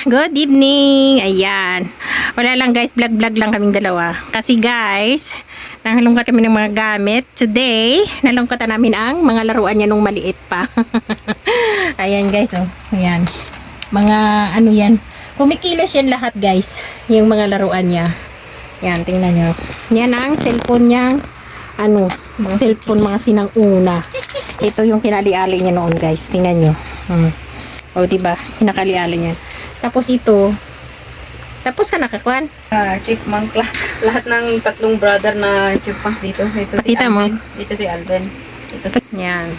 Good evening. Ayan. Wala lang guys, vlog lang kaming dalawa. Kasi guys, nangalungkat kami ng mga gamit. Today, nalungkatan namin ang mga laruan niya nung maliit pa. Ayan guys, oh. Ayan. Mga ano yan. Kumikilos yan lahat guys. Yung mga laruan niya. Ayan, tingnan nyo. Yan ang cellphone niya. Ano, cellphone mga sinang-una. Ito yung kinali-ali niya noon guys. Tingnan nyo. O diba, kinakali-ali niya. Tapos ito. Tapos ka nakakuan? Chipmunk. Lahat ng tatlong brother na chipmunk dito. Ito si Pakita mo. Alvin. Ito si Alvin. Ito si... Yan.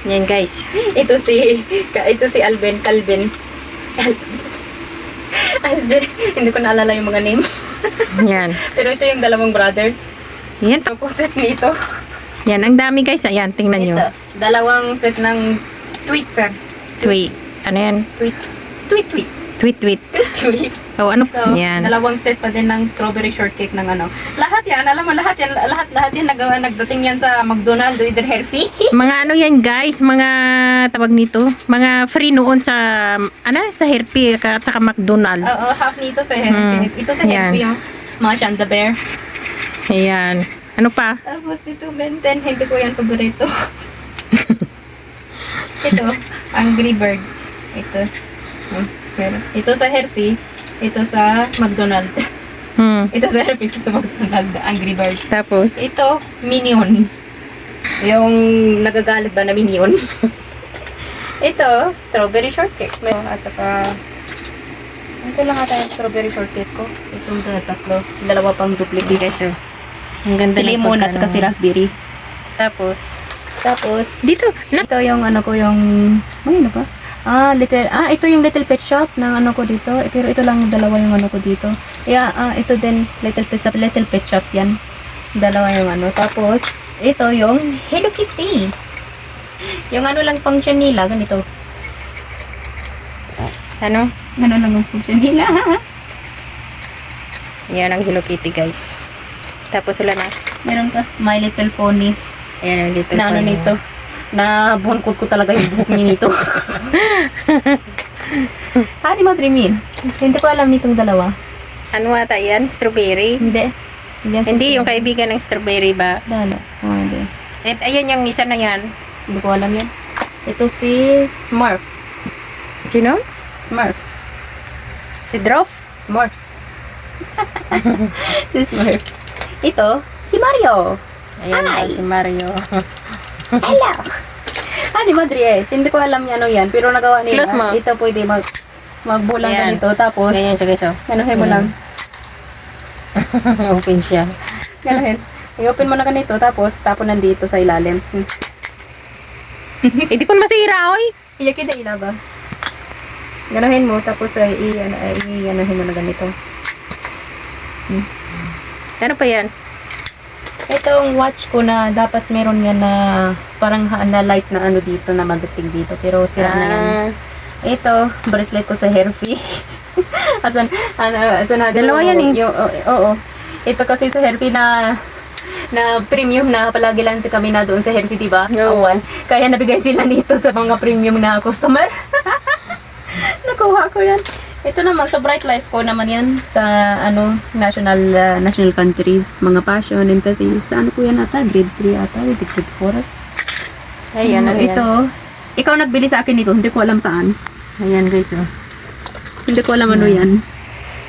Yan guys. Ito si Alvin. Calvin. Alvin. Hindi ko naalala yung mga name. Yan. Pero ito yung dalawang brothers. Yan. Tapos set nito. Yan, ang dami guys. Ayan, tingnan nyo. Ito. Dalawang set ng Twitter. Tweet. Ano yan? Tweet. Tweet. Oh, ano? So, Yan. dalawang set pa din ng strawberry shortcake ng ano. Lahat yan, alam mo, lahat yan nagdating yan sa McDonald's, either Hershey. Mga ano yan guys, mga tawag nito, mga free noon sa sa Herpy at saka McDonald. Oo, half nito sa Hershey. Ito sa Hershey yung mga Shanda Bear. Ayan. Ano pa? Tapos ito, Ben 10, hindi ko yan paborito. Ito, Angry Bird. Ito. Meron. Ito sa Hershey. Ito sa McDonald's. Ito sa Hershey, ito sa McDonald's. Angry Bird. Tapos? Ito, Minion. Yung nagagalit ba na Minion? Ito, strawberry shortcake. At saka, ito lang ata yung strawberry shortcake ko. Itong tatlo. Dalawa pang duplicate. Guys, oh. Ang ganda Si ng lemon at saka si raspberry. Tapos, Dito, ito yung ano ko yung, ano ba? Ito yung Little Pet Shop ng ano ko dito. Pero ito lang dalawa yung ano ko dito. Yeah, ito din Little Pet Shop yan. Dalawa yung ano. Tapos, ito yung Hello Kitty. Yung ano lang function nila, ganito. ano? Ano lang ang function nila. Yan ang Hello Kitty guys. Tapos wala na. Meron ka, My Little Pony. Ayan ang little Na ano pony. nito. Na buhangkod ko talaga yung buhok ni nito. Di madrimin. Hindi ko alam nitong dalawa. Ano ata yan? Strawberry? Hindi. Hindi, yung kaibigan ng strawberry ba? Dala. Hindi. At ayan yung isa na yan. Hindi ko alam yan. Ito si Smurf. Sino? Smurf. Si Drof? Smurfs. Si Smurf. Ito, si Mario. Ayan Hi! si Mario. Hello! Di madri Hindi ko alam niya ano yan. Pero nagawa nila. Close mo. Ito pwede magbulang Ayan. ganito. Tapos, Ganyan siya guys oh. ganuhin mo lang. Open siya. Ganuhin. I-open mo na ganito. Tapos, tapon nandito sa ilalim. Hindi ko masira oy. Iyak kita ilaba. Ganuhin mo. Tapos, i-ganuhin mo na ganito. Ano pa yan? Itong watch ko na dapat meron yan na parang na light na ano dito na magdating dito. Pero sira na yan. Ito, bracelet ko sa Hershey. asan Dalawa yan eh. Oo. Ito kasi sa Hershey na premium na palagi lang kami na doon sa Hershey, diba? Oo. Kaya nabigay sila dito sa mga premium na customer. Nakuha ko yan. Ito naman, sa Bright Life ko naman yan. Sa national countries, mga passion, empathy. Sa ano ko yan ata? Grade 3 ata, grade 4. Ayan, ayan. Ito, ikaw nagbili sa akin ito. Hindi ko alam saan. Ayan guys oh. Hindi ko alam ano yan.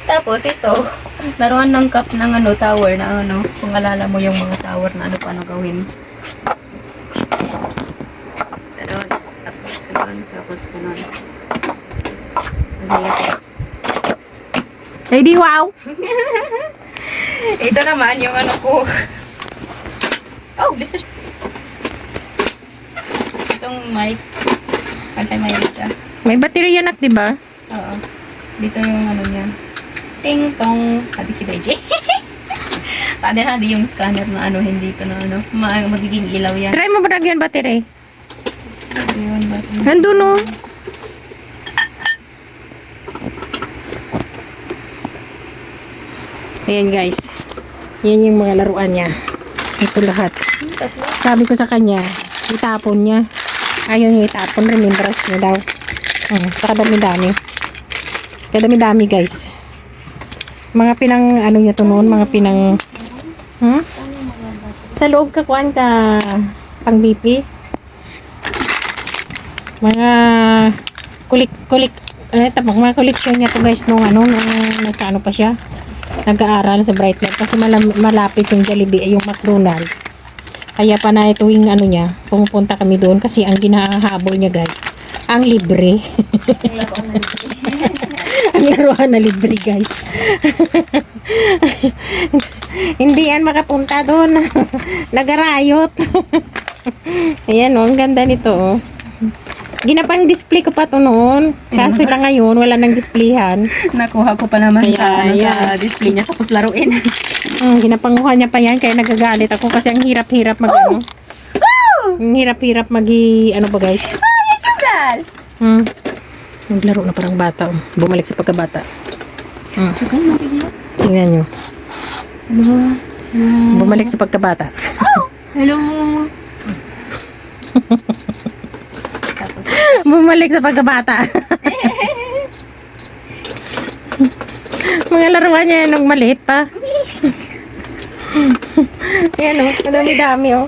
Tapos ito, laruan ng cup ng tower na kung alala mo yung mga tower na paano gawin. Tapos ganun. Ay di wow! Ito naman yung ko. Oh, listen. Itong mic. Kantay may siya. May baterya nak di ba? Oo. Dito yung niya. Ting tong. Hadi kiday. Hadi yung scanner na hindi ito na magiging ilaw yan. Try mo ba lagyan battery? Yun, Nandun oh. Ayan guys. Yan yung mga laruan niya. Ito lahat. Sabi ko sa kanya, itapon niya. Ayaw niya itapon. Remembrance niya daw. Saka dami-dami. Kadami-dami guys. Mga pinang ano niya to noon, mga pinang sa loob ka kuan ka pang BP. Mga kulik mga koleksyon niya to guys nung nasa ano pa siya. Nag-aaral sa Brightlight kasi malapit yung Jollibee yung McDonald's. Kaya pa na tuwing ano niya, pumupunta kami doon kasi ang ginahabol niya guys, ang libre. Ang laruan na libre guys. Hindi yan makapunta doon. Nagarayot. Ayan ang ganda nito oh. Ginapang display ko pa to noon. Kaso lang ngayon, wala nang displayhan. Nakuha ko pa naman Kaya, sa display niya tapos laruin. Ginapanguha niya pa yan, kaya nagagalit ako kasi ang hirap-hirap mag ano. Ang hirap-hirap ano ba guys? Sugal! Naglaro na parang bata. Oh. Bumalik sa pagkabata. Sugal mo tignan. Tingnan nyo. Hello. Bumalik sa pagkabata. Hello. Tapos Bumalik sa pagkabata. Mga laruan niya nung maliit pa. Ayan o, madami-dami o.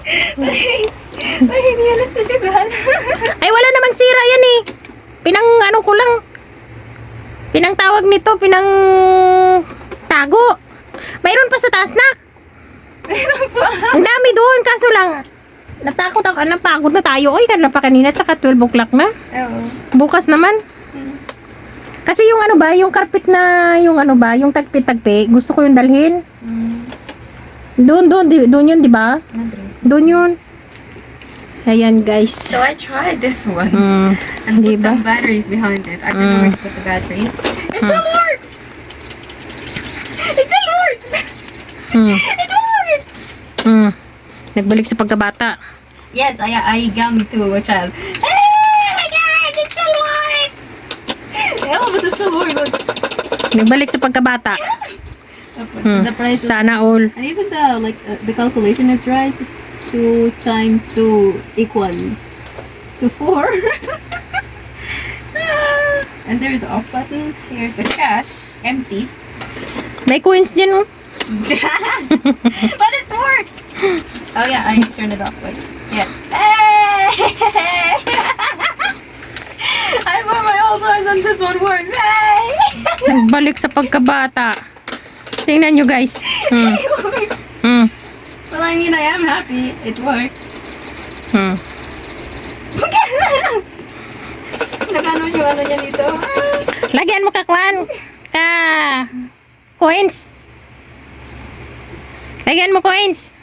ay, hindi yan sa sugal. Ay, wala namang sira yan eh. Pinang ano ko lang. Pinang tawag nito, pinang tago. Mayroon pa sa taas na. Meron pa. Ang dami doon, kaso lang natakot ako, napagod na tayo. Oy, kanina pa kanina, tsaka 12 o'clock na. Oo. Bukas naman. Kasi yung ano ba, yung carpet na, yung ano ba, yung tagpi-tagpi, gusto ko yung dalhin. Doon yun, di ba? Madrid. Doon yun. Ayan, guys. So I tried this one and put Diba? some batteries behind it. I don't know where to put the batteries. It still works! It still works! It works! Nagbalik sa pagkabata. Yes, I gum to a child. Oh my god, it still works! Oh, but it still works. Nagbalik sa pagkabata. The price is, Sana all. and even the calculation is right. 2 times 2 equals to 4. And there's the off button. Here's the cash. Empty. May coins dyan, oh. But it works! Oh yeah, I turned it off. Wait. Yeah. Hey! I put my old toys and this one works. Hey! Nagbalik sa pagkabata. Tingnan nyo, guys. It works. Well, I mean, I am happy. It works. Nagano yung ano niya dito. Lagyan mo kakwan. Coins. Lagyan mo coins.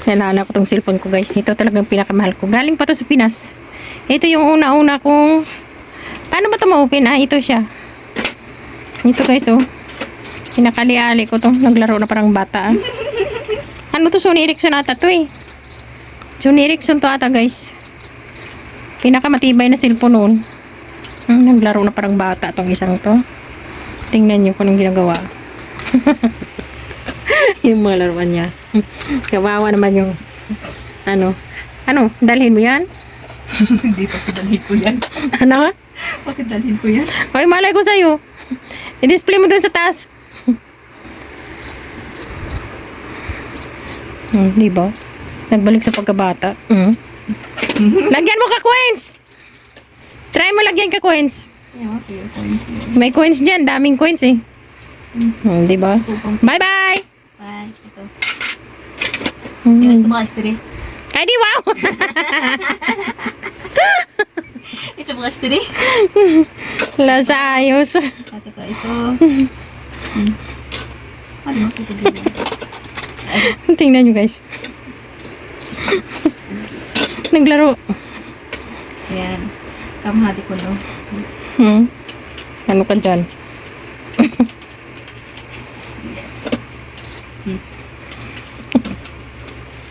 Nalala ko tong cellphone ko, guys. Ito talagang pinakamahal ko. Galing pa to sa Pinas. Ito yung una-una kong... Paano ba ito ma-open? Ito siya. Ito, guys, oh. Pinakali-ali ko to. Naglaro na parang bata, Ano to? Sony Ericsson ata to, eh. Sony Ericsson to ata, guys. Pinakamatibay na cellphone noon. Naglaro na parang bata tong isang to. Tingnan nyo kung anong ginagawa. Yung mga laruan niya. Kawawa naman yung ano, dalhin mo yan? Hindi, pakidalhin ko yan. Ano? Pakidalhin ko yan. Ay, malay ko sa'yo. I-display mo dun sa taas. Di ba? Nagbalik sa pagkabata. Lagyan mo ka coins! Try mo lagyan ka coins. Yeah, okay, coins here. May coins dyan. Daming coins eh. Di ba? Bye-bye! Bye. Ito. Yung gusto mo kasi Ay, di wow! ito mo kasi Lasa ayos. at saka ito. Ano mo? Ito dito. Tingnan nyo, guys. Naglaro. Ayan. Kamahati ko no. Ano ka dyan?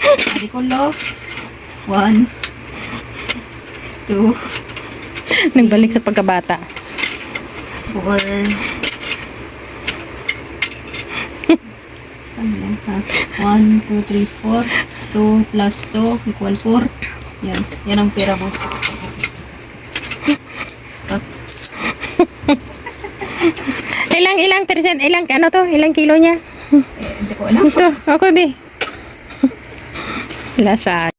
Hati ko lo. 1 2 Nagbalik sa pagkabata. 4 ano yan ha? 1, 2, 3, 4 2 plus 2 equal 4 yan, yan ang pera mo ilang percent, ilang kilo niya? Hindi ko alam. Ito, ako di. Wala siya.